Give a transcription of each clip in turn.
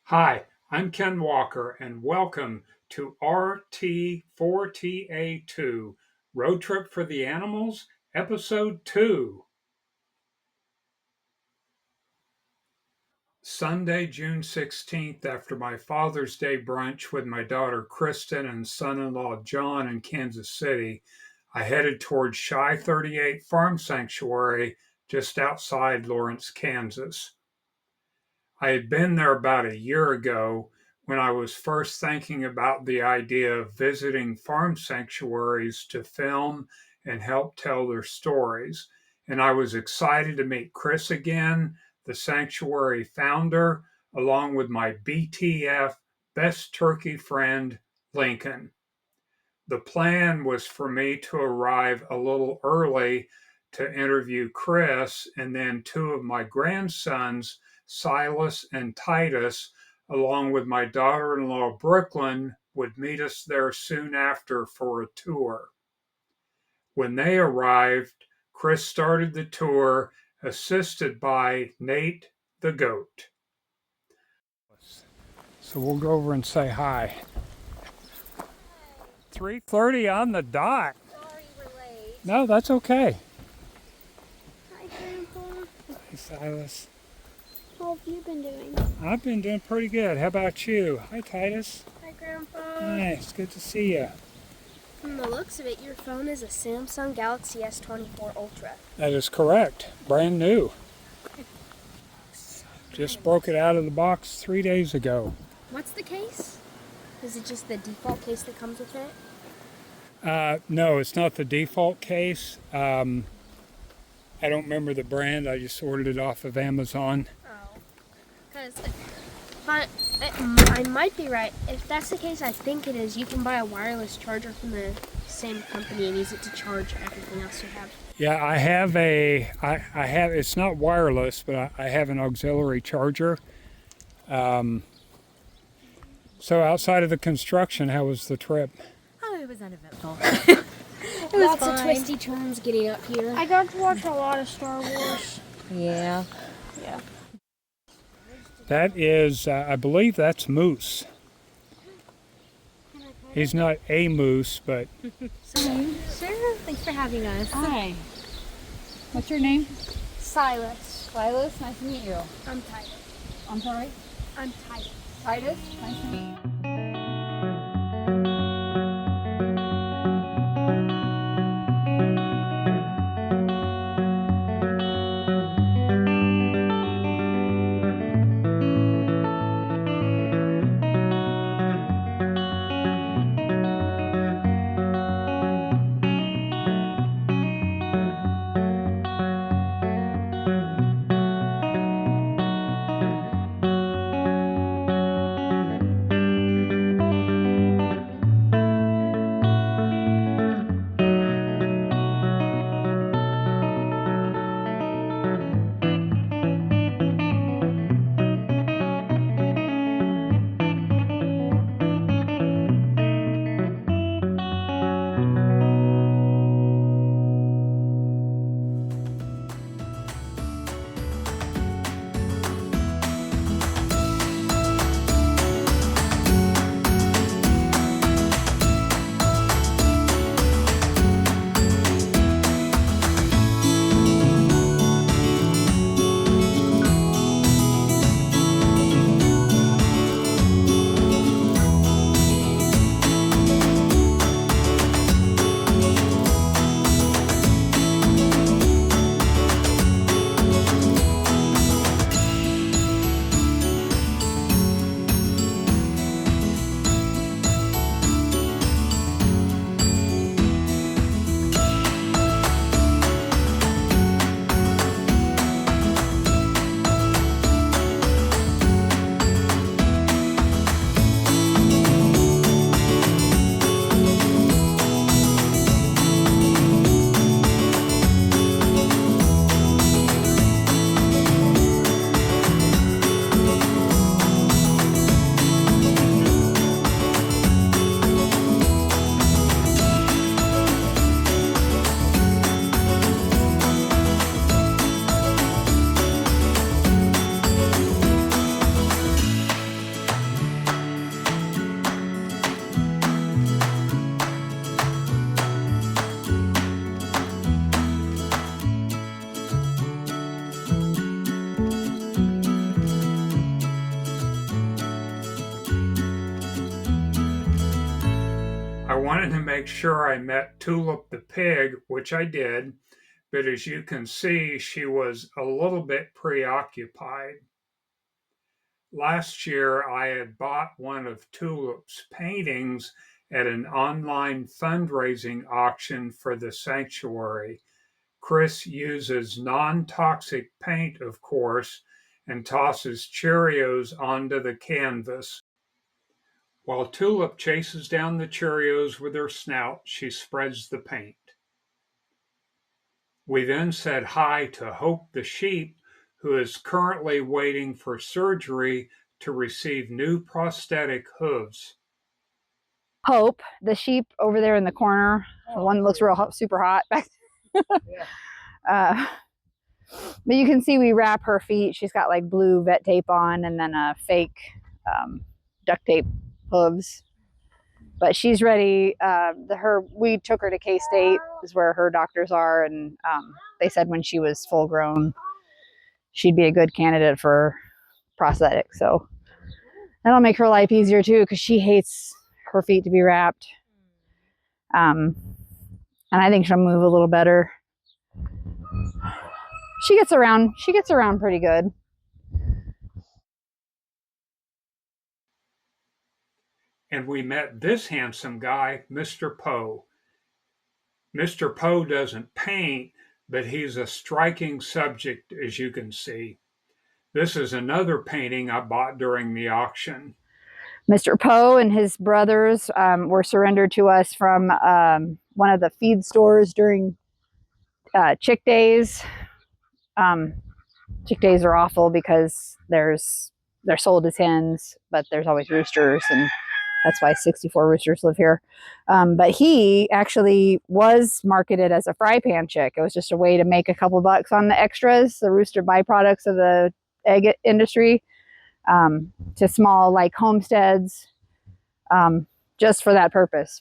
Hi, I'm Ken Walker, and welcome to RT4TA2 Road Trip for the Animals, Episode 2. Sunday, June 16th, after my Father's Day brunch with my daughter Kristen and son in law John in Kansas City, I headed towards Shy 38 Farm Sanctuary just outside Lawrence, Kansas. I had been there about a year ago when I was first thinking about the idea of visiting farm sanctuaries to film and help tell their stories. And I was excited to meet Chris again, the sanctuary founder, along with my BTF best turkey friend, Lincoln. The plan was for me to arrive a little early to interview Chris, and then two of my grandsons, Silas and Titus, along with my daughter in law, Brooklyn, would meet us there soon after for a tour. When they arrived, Chris started the tour, assisted by Nate the goat. So we'll go over and say hi. 3:30 on the dot. Sorry we're late. No, that's okay. Hi, Grandpa. Hey, Silas. How have you been doing? I've been doing pretty good. How about you? Hi, Titus. Hi, Grandpa. Hi, it's good to see you. From the looks of it, your phone is a Samsung Galaxy S24 Ultra. That is correct. Brand new. Just broke it out of the box 3 days ago. What's the case? Is it just the default case that comes with it? No, it's not the default case. I don't remember the brand. I just ordered it off of Amazon. Oh. Because I might be right. If that's the case, I think it is. You can buy a wireless charger from the same company and use it to charge everything else you have. Yeah, I have it's not wireless, but I have an auxiliary charger. So outside of the construction, how was the trip? Oh, it was uneventful. It was lots of twisty turns getting up here. I got to watch a lot of Star Wars. Yeah. Yeah. That is, I believe that's Moose. He's not a moose, but... Sure. Thanks for having us. Hi. What's your name? Silas. Silas. Nice to meet you. I'm Titus. I'm sorry? I'm Titus. Titus. Nice to meet you. wanted to make sure I met Tulip the pig, which I did, but as you can see, she was a little bit preoccupied. Last year, I had bought one of Tulip's paintings at an online fundraising auction for the sanctuary. Chris uses non-toxic paint, of course, and tosses Cheerios onto the canvas. While Tulip chases down the Cheerios with her snout, she spreads the paint. We then said hi to Hope the sheep, who is currently waiting for surgery to receive new prosthetic hooves. Hope, the sheep over there in the corner, the one that looks real super hot back but you can see we wrap her feet. She's got like blue vet tape on and then a fake duct tape hooves. But she's ready. We took her to K-State, is where her doctors are, and they said when she was full grown, she'd be a good candidate for prosthetics. So that'll make her life easier too, because she hates her feet to be wrapped. And I think she'll move a little better. She gets around pretty good. And we met this handsome guy, Mr. Poe. Mr. Poe doesn't paint, but he's a striking subject, as you can see. This is another painting I bought during the auction. Mr. Poe and his brothers were surrendered to us from one of the feed stores during chick days. Chick days are awful because they're sold as hens, but there's always roosters, and that's why 64 roosters live here. But he actually was marketed as a fry pan chick. It was just a way to make a couple bucks on the extras, the rooster byproducts of the egg industry, to small like homesteads, just for that purpose.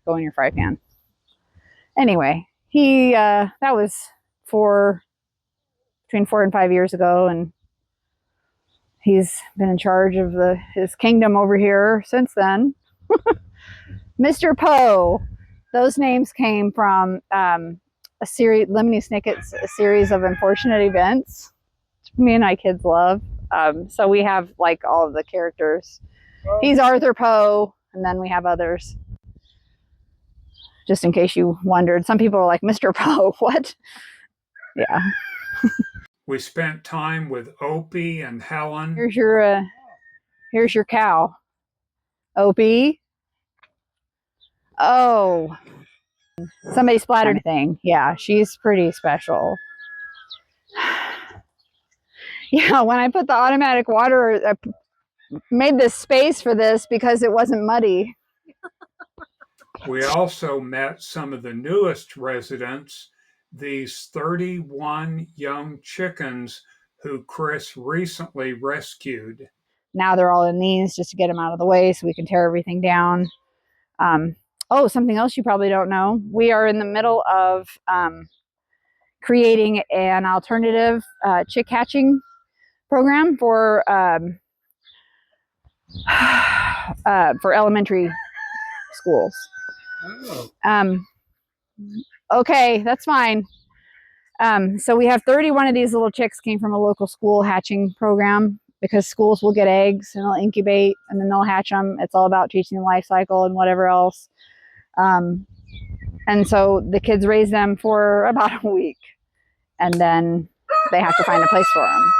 Go in your fry pan. Anyway, he that was between 4 and 5 years ago, and he's been in charge of his kingdom over here since then. Mr. Poe, those names came from a series, Lemony Snicket's a series of unfortunate events, which me and my kids love. So we have like all of the characters. He's Arthur Poe, and then we have others. Just in case you wondered, some people are like, Mr. Poe, what? Yeah. We spent time with Opie and Helen. Here's your cow. Opie. Oh, somebody splattered anything. Yeah, she's pretty special. Yeah, when I put the automatic water, I made this space for this because it wasn't muddy. We also met some of the newest residents, these 31 young chickens who Chris recently rescued. Now they're all in these just to get them out of the way so we can tear everything down. Oh, something else you probably don't know. We are in the middle of creating an alternative chick hatching program for elementary schools. Oh. Okay, that's fine. So we have 31 of these little chicks came from a local school hatching program, because schools will get eggs and they'll incubate and then they'll hatch them. It's all about teaching the life cycle and whatever else. And so the kids raise them for about a week, and then they have to find a place for them.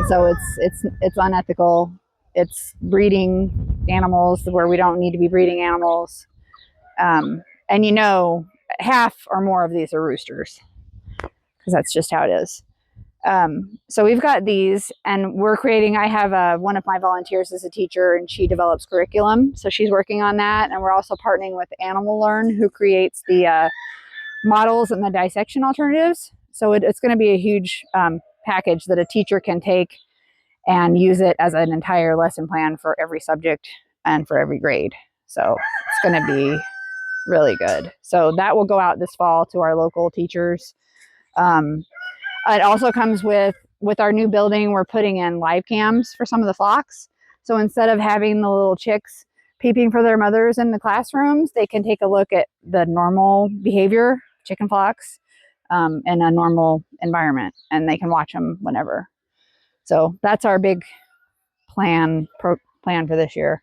So it's unethical. It's breeding animals where we don't need to be breeding animals. And half or more of these are roosters, because that's just how it is. So we've got these, and we're creating, I have one of my volunteers is a teacher, and she develops curriculum. So she's working on that. And we're also partnering with Animal Learn, who creates the models and the dissection alternatives. So it's going to be a huge package that a teacher can take and use it as an entire lesson plan for every subject and for every grade. So it's going to be really good. So that will go out this fall to our local teachers. It also comes with our new building. We're putting in live cams for some of the flocks. So instead of having the little chicks peeping for their mothers in the classrooms, they can take a look at the normal behavior, chicken flocks, in a normal environment, and they can watch them whenever. So that's our big plan for this year.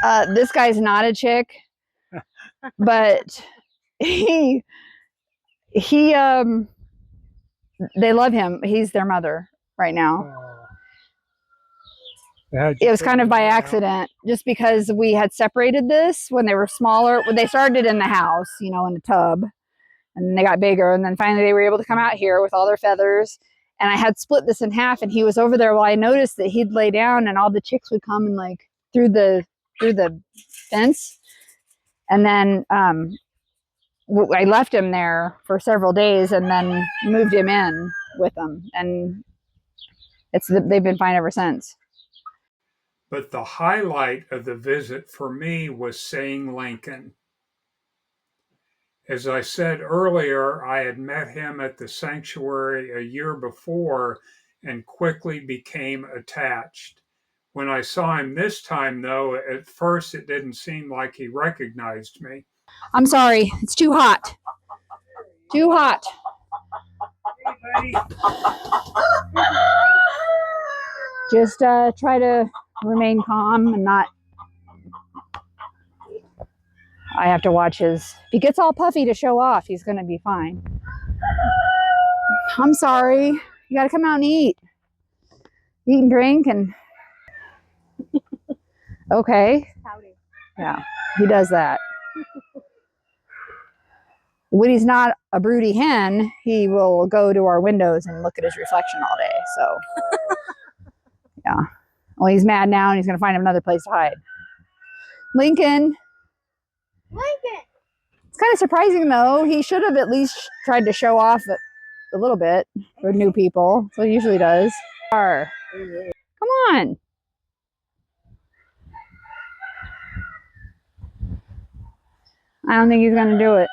This guy's not a chick, but they love him. He's their mother right now. It was kind of by accident, just because we had separated this when they were smaller. When they started in the house, you know, in the tub, and then they got bigger, and then finally they were able to come out here with all their feathers. And I had split this in half, and he was over there. Well, I noticed that he'd lay down, and all the chicks would come and like through the fence. And then I left him there for several days, and then moved him in with them, and they've been fine ever since. But the highlight of the visit for me was seeing Lincoln. As I said earlier, I had met him at the sanctuary a year before and quickly became attached. When I saw him this time, though, at first it didn't seem like he recognized me. I'm sorry, it's too hot. Too hot. Hey, buddy. Just try to remain calm and not. I have to watch his. If he gets all puffy to show off, he's going to be fine. I'm sorry. You got to come out and eat. Eat and drink and. Okay. Yeah, he does that. When he's not a broody hen, he will go to our windows and look at his reflection all day. So, yeah. Well, he's mad now, and he's going to find another place to hide. Lincoln. It's kind of surprising, though. He should have at least tried to show off a little bit for new people. That's what he usually does. Come on. I don't think he's going to do it.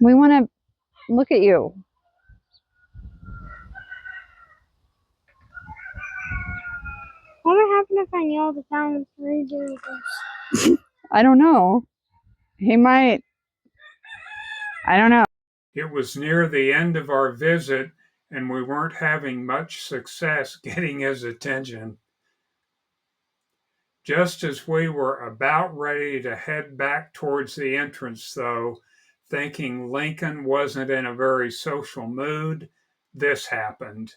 We want to look at you. What would happen if I yelled at them for doing this? I don't know. He might. I don't know. It was near the end of our visit, and we weren't having much success getting his attention. Just as we were about ready to head back towards the entrance, though, thinking Lincoln wasn't in a very social mood, this happened.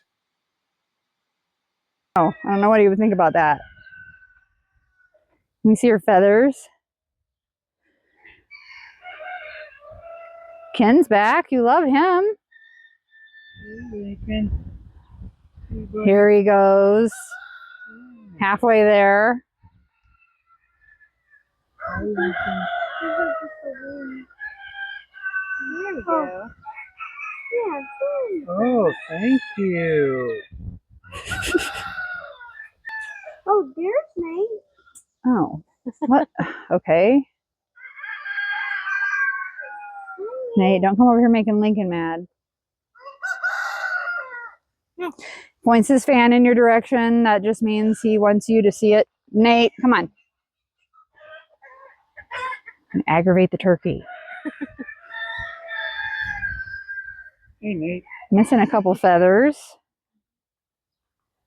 Oh, I don't know what he would think about that. Let me see your feathers. Ken's back. You love him. Here he goes. Halfway there. There we go. Yeah. Oh, thank you. Oh, there's Nate. Oh, what? Okay. Nate, don't come over here making Lincoln mad. Points his fan in your direction. That just means he wants you to see it. Nate, come on. And aggravate the turkey. Hey, Nate. Missing a couple feathers.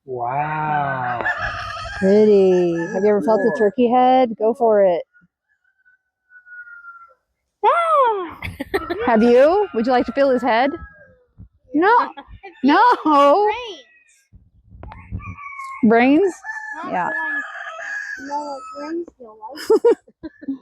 Wow. Pretty. Have you ever felt a turkey head? Go for it. Ah! Have you? Would you like to feel his head? No. No. Brains? Yeah. No, what brains feel like.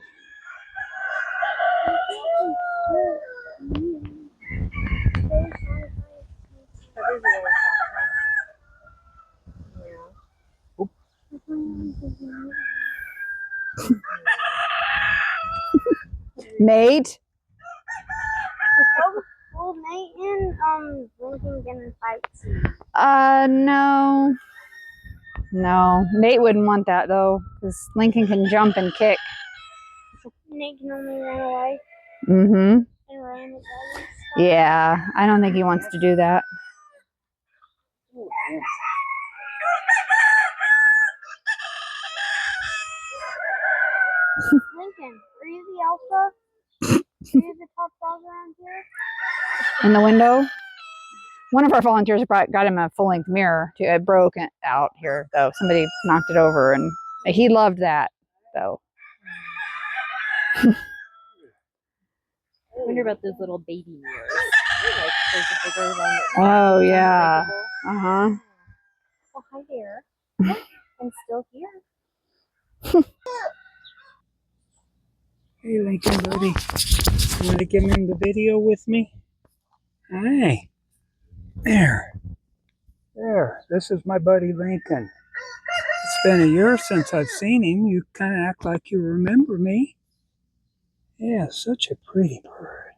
Nate? Will Nate and Lincoln get in fights? No. No. Nate wouldn't want that though, because Lincoln can jump and kick. Nate can only run away Mm-hmm. and run at them. Yeah, I don't think he wants to do that. the top dog around here? In the window. One of our volunteers got him a full-length mirror. It broke out here, though. Somebody knocked it over, and he loved that, though. I wonder about those little baby mirrors. Like there's a bigger one. Oh, yeah. Uh-huh. Oh, hi there. I'm still here. Hey, Lincoln, buddy. You want to get in the video with me? Hi. There. This is my buddy Lincoln. It's been a year since I've seen him. You kind of act like you remember me. Yeah, such a pretty bird.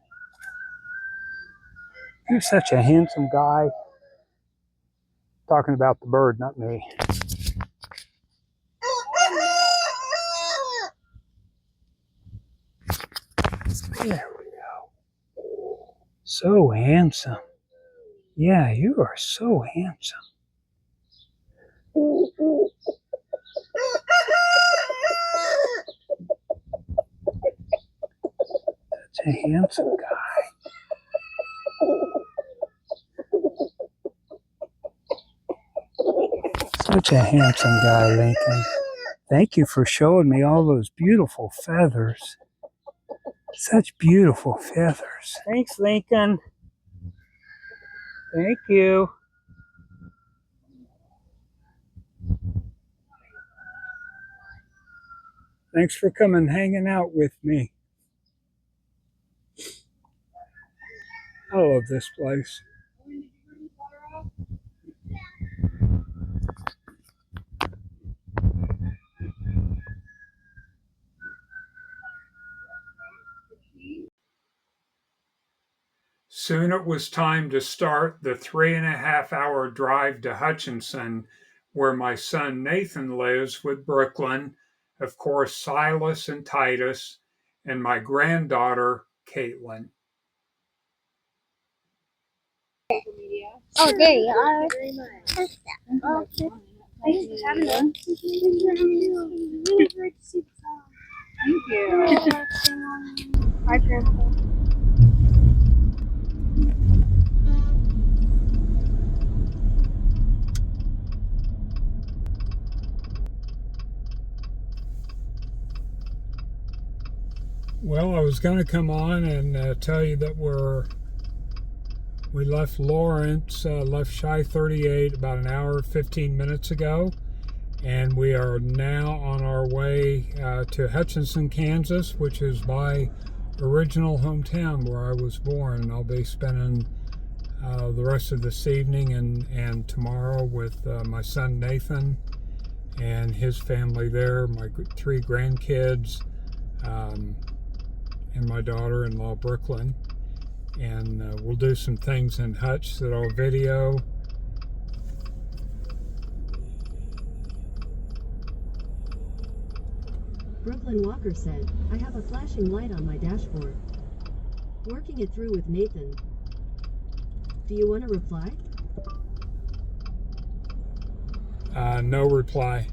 You're such a handsome guy. Talking about the bird, not me. There we go. So handsome. Yeah, you are so handsome. Such a handsome guy. Such a handsome guy, Lincoln. Thank you for showing me all those beautiful feathers. Such beautiful feathers. Thanks, Lincoln. Thank you. Thanks for coming hanging out with me. I love this place. Soon it was time to start the 3.5 hour drive to Hutchinson, where my son Nathan lives with Brooklyn, of course, Silas and Titus, and my granddaughter, Caitlin. Oh, there you are. Oh, thanks for having us. Really great to see the song. Thank you. Hi, Grandpa. Well, I was going to come on and tell you that we left Lawrence, left Shy 38 about an hour, 15 minutes ago, and we are now on our way to Hutchinson, Kansas, which is my original hometown where I was born. I'll be spending the rest of this evening and tomorrow with my son Nathan and his family there, my 3 grandkids, and my daughter-in-law Brooklyn. And we'll do some things in Hutch that I'll video. Brooklyn Walker said, I have a flashing light on my dashboard. Working it through with Nathan. Do you want to reply? No reply.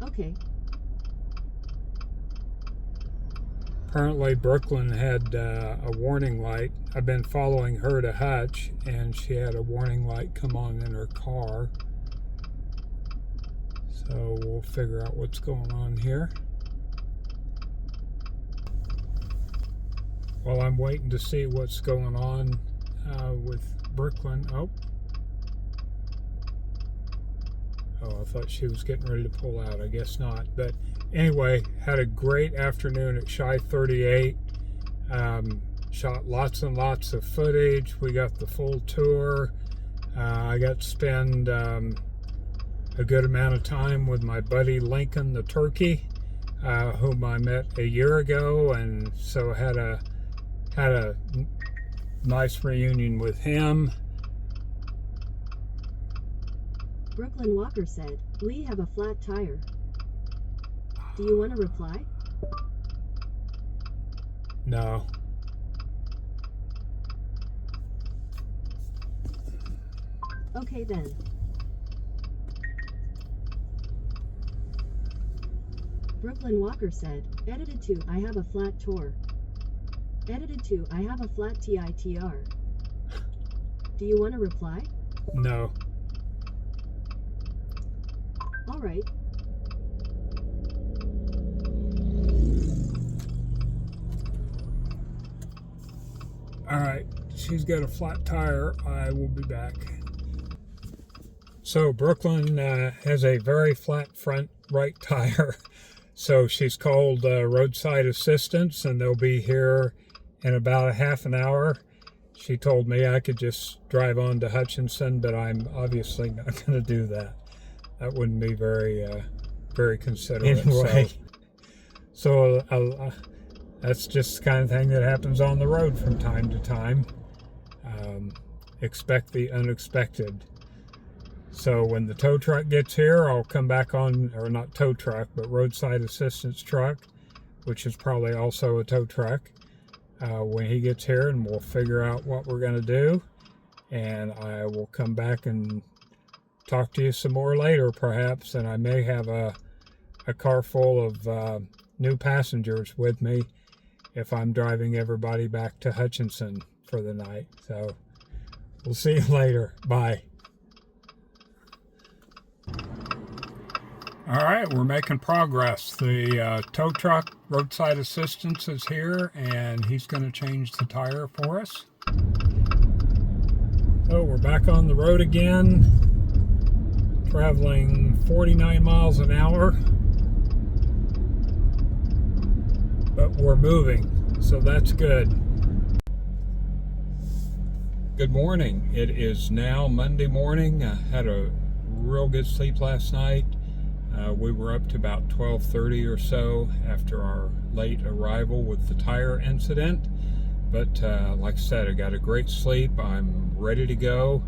Okay. Apparently Brooklyn had a warning light. I've been following her to Hutch, and she had a warning light come on in her car. So we'll figure out what's going on here. While I'm waiting to see what's going on with Brooklyn. Oh, I thought she was getting ready to pull out. I guess not. But anyway, had a great afternoon at Shy 38. Shot lots and lots of footage. We got the full tour. I got to spend a good amount of time with my buddy Lincoln the turkey, whom I met a year ago, and so had a nice reunion with him. Brooklyn Walker said, we have a flat tire. Do you want to reply? No. Okay then. Brooklyn Walker said, edited to I have a flat tour. Edited to I have a flat TITR. Do you want to reply? No. All right. All right, she's got a flat tire. I will be back. So Brooklyn has a very flat front right tire. So she's called roadside assistance, and they'll be here in about a half an hour. She told me I could just drive on to Hutchinson, but I'm obviously not going to do that. That wouldn't be very considerate. Anyway, so that's just the kind of thing that happens on the road from time to time. Expect the unexpected. So when the tow truck gets here, I'll come back on, or not tow truck, but roadside assistance truck, which is probably also a tow truck, when he gets here, and we'll figure out what we're going to do. And I will come back and talk to you some more later, perhaps, and I may have a car full of new passengers with me if I'm driving everybody back to Hutchinson for the night. So we'll see you later. Bye. All right, we're making progress. The tow truck roadside assistance is here, and he's going to change the tire for us. So we're back on the road again, traveling 49 miles an hour, but we're moving, so that's good. Good morning. It is now Monday morning. I had a real good sleep last night. We were up to about 12:30 or so after our late arrival with the tire incident. But like I said, I got a great sleep. I'm ready to go.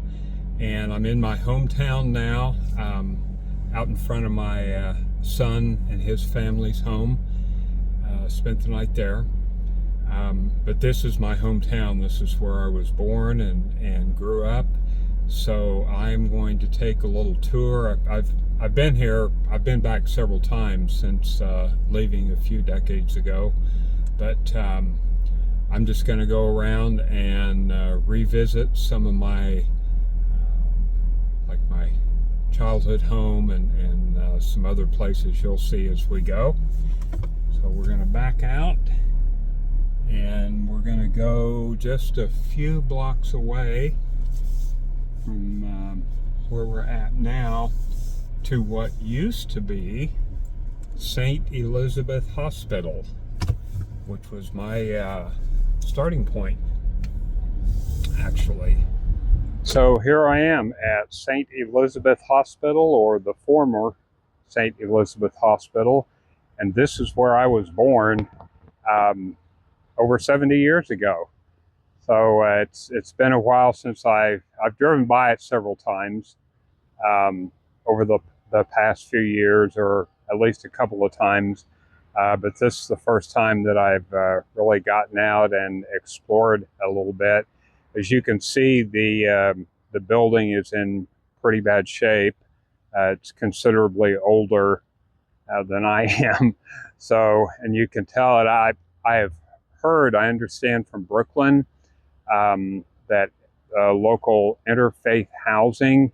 And I'm in my hometown now, out in front of my son and his family's home. Spent the night there. But this is my hometown. This is where I was born and grew up. So I'm going to take a little tour. I've been here. I've been back several times since leaving a few decades ago. But I'm just going to go around and revisit some of my like my childhood home and some other places you'll see as we go. So we're going to back out, and we're going to go just a few blocks away from where we're at now to what used to be St. Elizabeth Hospital, which was my starting point, actually. So here I am at St. Elizabeth Hospital, or the former St. Elizabeth Hospital, and this is where I was born over 70 years ago. So it's been a while since I've driven by it several times over the past few years, or at least a couple of times. But this is the first time that I've really gotten out and explored a little bit. As you can see, the building is in pretty bad shape. It's considerably older than I am. So, and you can tell it. I have heard, I understand from Brooklyn, that local interfaith housing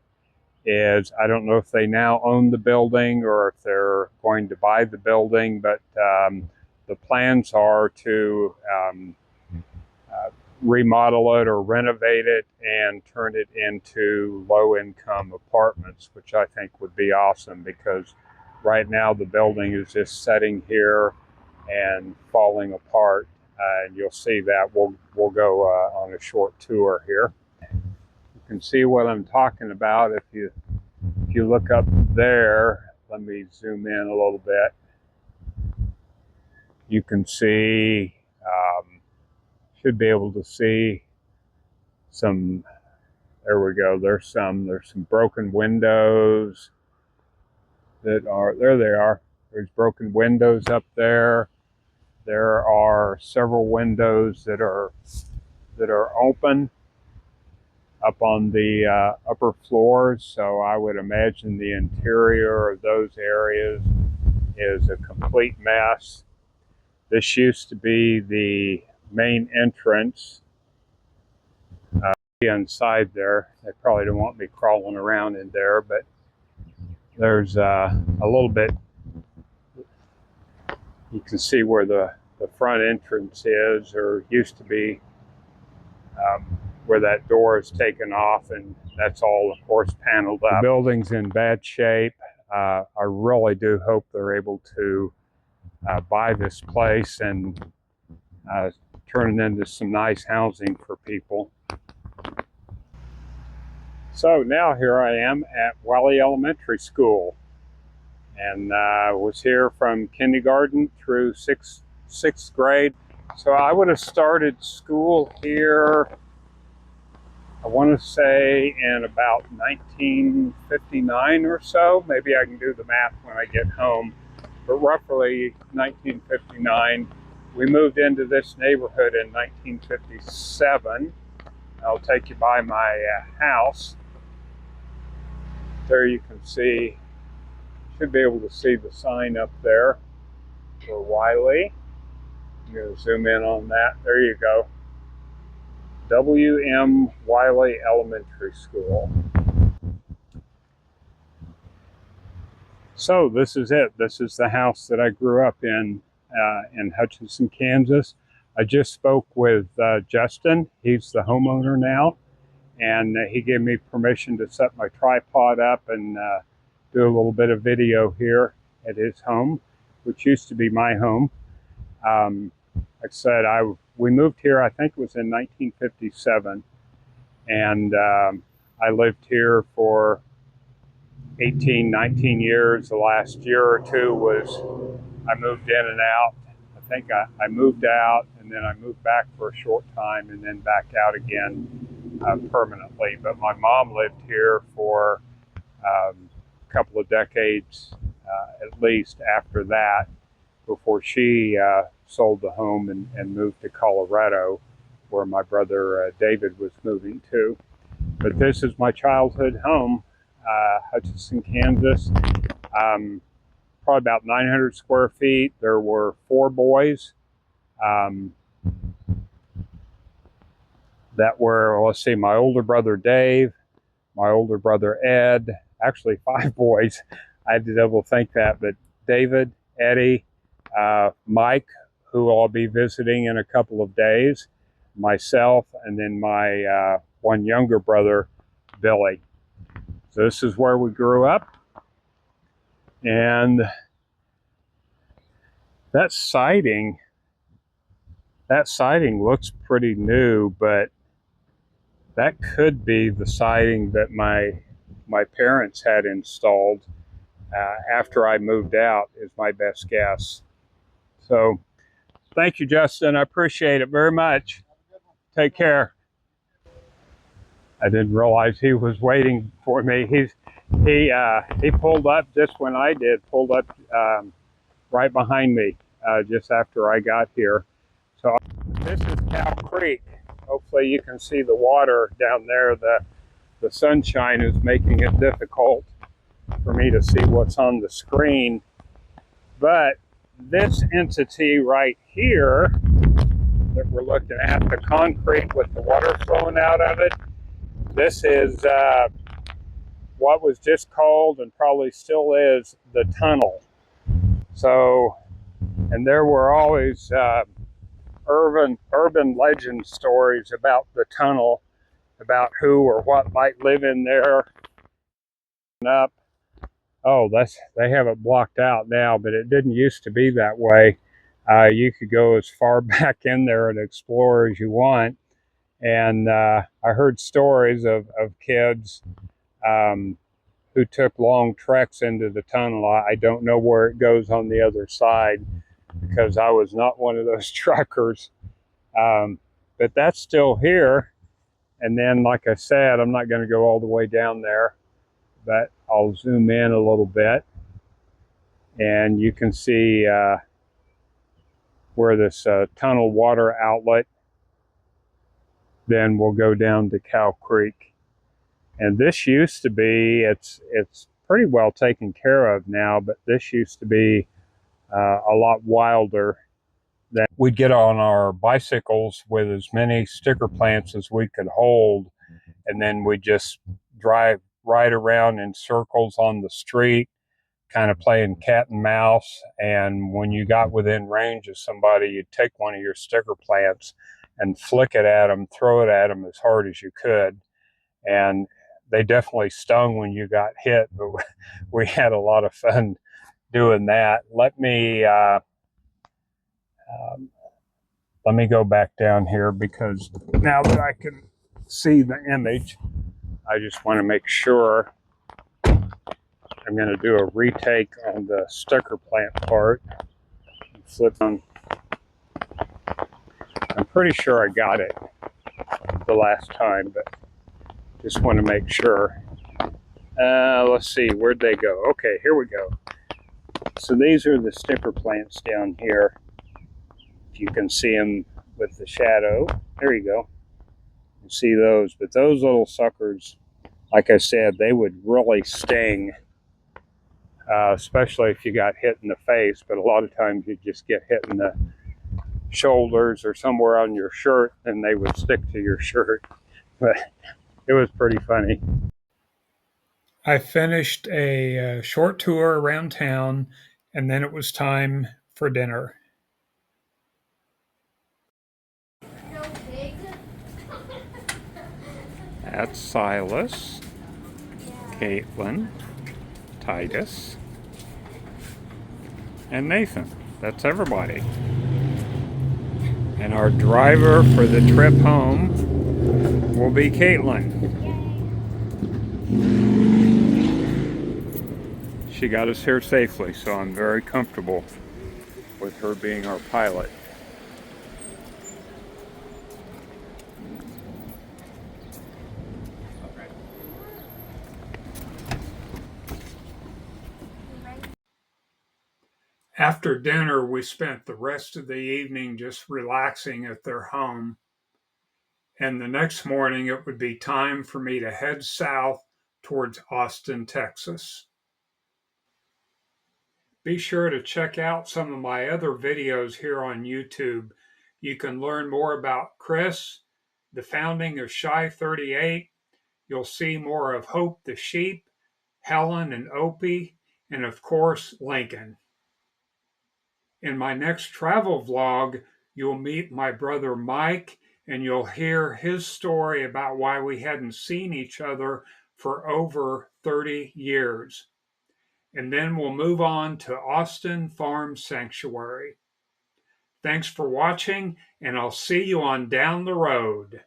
is, I don't know if they now own the building or if they're going to buy the building, but the plans are to remodel it or renovate it and turn it into low-income apartments, which I think would be awesome, because right now the building is just sitting here and falling apart. And you'll see that. We'll go on a short tour here. You can see what I'm talking about if you look up there. Let me zoom in a little bit. You can see, should be able to see some. There we go. There's some broken windows that are there. They are. There's broken windows up there. There are several windows that are open up on the upper floors. So I would imagine the interior of those areas is a complete mess. This used to be the main entrance. Inside there, they probably don't want me crawling around in there, but there's a little bit, you can see where the front entrance is, or used to be, where that door is taken off, and that's all, of course, paneled up. The building's in bad shape. I really do hope they're able to buy this place and turn it into some nice housing for people. So now here I am at Wiley Elementary School, and was here from kindergarten through sixth grade. So I would have started school here, I want to say in about 1959 or so. Maybe I can do the math when I get home, but roughly 1959. We moved into this neighborhood in 1957. I'll take you by my house. There you can see, should be able to see the sign up there for Wiley. I'm going to zoom in on that. There you go. W.M. Wiley Elementary School. So this is it. This is the house that I grew up in Hutchinson, Kansas. I just spoke with Justin. He's the homeowner now. And he gave me permission to set my tripod up and do a little bit of video here at his home, which used to be my home. Like I said, we moved here, I think it was in 1957, and I lived here for 18, 19 years. The last year or two was I moved in and out. I think I moved out, and then I moved back for a short time, and then back out again permanently. But my mom lived here for a couple of decades at least after that, before she sold the home and moved to Colorado, where my brother David was moving to. But this is my childhood home, Hutchinson, Kansas. Probably about 900 square feet. There were 4 boys that were, let's see, my older brother Dave, my older brother Ed, actually 5 boys. I had to double think that, but David, Eddie, Mike, who I'll be visiting in a couple of days, myself, and then my one younger brother, Billy. So this is where we grew up. And that siding looks pretty new, but that could be the siding that my parents had installed after I moved out, is my best guess. So thank you, Justin. I appreciate it very much. Take care. I didn't realize he was waiting for me. He pulled up just when I did, pulled up right behind me just after I got here. So this is Cow Creek. Hopefully you can see the water down there. The sunshine is making it difficult for me to see what's on the screen. But this entity right here that we're looking at, the concrete with the water flowing out of it, this is what was just called, and probably still is, the tunnel. So, and there were always urban legend stories about the tunnel, about who or what might live in there. Up. Oh, they have it blocked out now, but it didn't used to be that way. You could go as far back in there and explore as you want. And I heard stories of kids who took long treks into the tunnel. I don't know where it goes on the other side, because I was not one of those truckers. But that's still here. And then, like I said, I'm not going to go all the way down there, but I'll zoom in a little bit, and you can see where this tunnel water outlet. Then we'll go down to Cow Creek. And this used to be, it's pretty well taken care of now, but this used to be a lot wilder. That we'd get on our bicycles with as many sticker plants as we could hold, and then we'd just drive right around in circles on the street, kind of playing cat and mouse. And when you got within range of somebody, you'd take one of your sticker plants and flick it at them, throw it at them as hard as you could. And they definitely stung when you got hit, but we had a lot of fun doing that. Let me go back down here, because now that I can see the image, I just want to make sure. I'm going to do a retake on the sticker plant part. Flip on. I'm pretty sure I got it the last time, but just want to make sure. Let's see, where'd they go? Okay, here we go. So these are the sticker plants down here. If you can see them with the shadow. There you go. You see those, but those little suckers, like I said, they would really sting. Especially if you got hit in the face, but a lot of times you just get hit in the shoulders or somewhere on your shirt and they would stick to your shirt. But it was pretty funny. I finished a short tour around town, and then it was time for dinner. That's Silas, Caitlin, Titus, and Nathan. That's everybody. And our driver for the trip home will be Caitlin. She got us here safely, so I'm very comfortable with her being our pilot. After dinner, we spent the rest of the evening just relaxing at their home. And the next morning, it would be time for me to head south towards Austin, Texas. Be sure to check out some of my other videos here on YouTube. You can learn more about Chris, the founding of Shy38. You'll see more of Hope the sheep, Helen and Opie, and of course, Lincoln. In my next travel vlog, you'll meet my brother Mike, and you'll hear his story about why we hadn't seen each other for over 30 years. And then we'll move on to Austin Farm Sanctuary. Thanks for watching, and I'll see you on down the road.